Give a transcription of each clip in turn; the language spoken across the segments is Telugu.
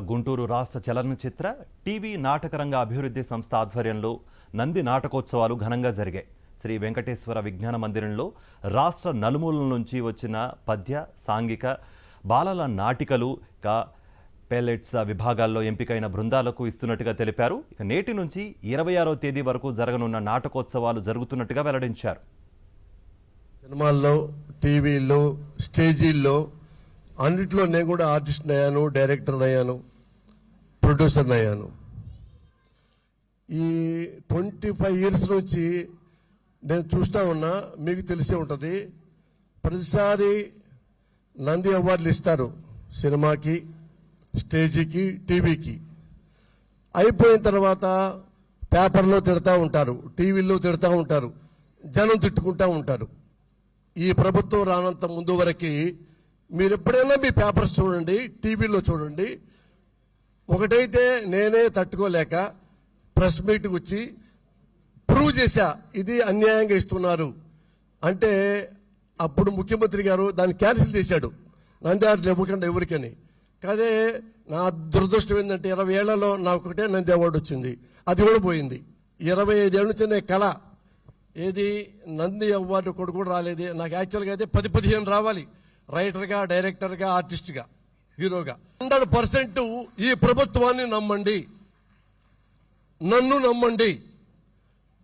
గుంటూరు రాష్ట్ర చలనచిత్ర టీవీ నాటకరంగ అభివృద్ధి సంస్థ ఆధ్వర్యంలో నంది నాటకోత్సవాలు ఘనంగా జరిగాయి. శ్రీ వెంకటేశ్వర విజ్ఞాన మందిరంలో రాష్ట్ర నలుమూలల నుంచి వచ్చిన పద్య, సాంఘిక, బాలల నాటికలు, పెల్లెట్స్ విభాగాల్లో ఎంపికైన బృందాలకు ఇస్తున్నట్టుగా తెలిపారు. నేటి నుంచి 26వ తేదీ వరకు జరగనున్న నాటకోత్సవాలు జరుగుతున్నట్టుగా వెల్లడించారు. సినిమాల్లో, టీవీల్లో, స్టేజీల్లో అన్నిట్లో నేను కూడా ఆర్టిస్ట్ అయ్యాను, డైరెక్టర్ అయ్యాను, ప్రొడ్యూసర్ అయ్యాను. ఈ 25 ఇయర్స్ నుంచి నేను చూస్తూ ఉన్నా. మీకు తెలిసే ఉంటుంది, ప్రతిసారి నంది అవార్డులు ఇస్తారు సినిమాకి, స్టేజీకి, టీవీకి. అయిపోయిన తర్వాత పేపర్లో తిడతా ఉంటారు, టీవీల్లో తిడతా ఉంటారు, జనం తిట్టుకుంటూ ఉంటారు. ఈ ప్రభుత్వం రానంత ముందు వరకు మీరు ఎప్పుడైనా మీ పేపర్స్ చూడండి, టీవీలో చూడండి. ఒకటైతే నేనే తట్టుకోలేక ప్రెస్ మీట్కి వచ్చి ప్రూవ్ చేశా, ఇది అన్యాయంగా ఇస్తున్నారు అంటే. అప్పుడు ముఖ్యమంత్రి గారు దాన్ని క్యాన్సిల్ చేశాడు, నంది అవార్డులు ఇవ్వకుండా ఎవరికని. కాదే నా దురదృష్టం ఏంటంటే 20 ఏళ్లలో నాకు ఒకటే నంది అవార్డు వచ్చింది, అది కూడా పోయింది. 25 ఏళ్ళ నుంచి కళ ఏది నంది అవార్డు కూడా రాలేదు నాకు. యాక్చువల్గా అయితే 10-15 రావాలి, రైటర్గా, డైరెక్టర్గా, ఆర్టిస్ట్గా, హీరోగా. 100% ఈ ప్రభుత్వాన్ని నమ్మండి, నన్ను నమ్మండి.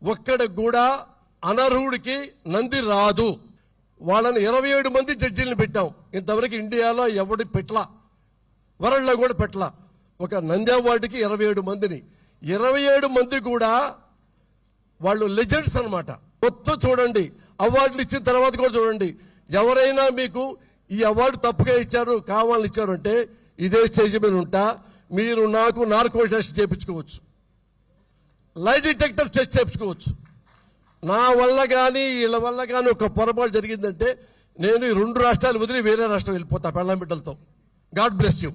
ఒక్కడికి కూడా అనర్హుడికి నంది రాదు. వాళ్ళని 27 మంది జడ్జీలను పెట్టాం. ఇంతవరకు ఇండియాలో ఎవడి పెట్టలా, వరల్డ్లో కూడా పెట్టలా. ఒక నంది అవార్డుకి 27 మందిని, 27 మంది కూడా వాళ్ళు లెజెండ్స్ అనమాట. మొత్తం చూడండి, అవార్డులు ఇచ్చిన తర్వాత కూడా చూడండి. ఎవరైనా మీకు ఈ అవార్డు తప్పుగా ఇచ్చారు, కావాలని ఇచ్చారు అంటే ఇదే స్టేజ్ మీద ఉంటా, మీరు నాకు నార్కో టెస్ట్ చేయించుకోవచ్చు, లై డిటెక్టర్ టెస్ట్ చేయించుకోవచ్చు. నా వల్ల కానీ వీళ్ళ వల్ల కానీ ఒక పొరపాటు జరిగిందంటే నేను ఈ 2 రాష్ట్రాలు వదిలి వేరే రాష్ట్రం వెళ్ళిపోతా పెళ్ళాం బిడ్డలతో. God bless you.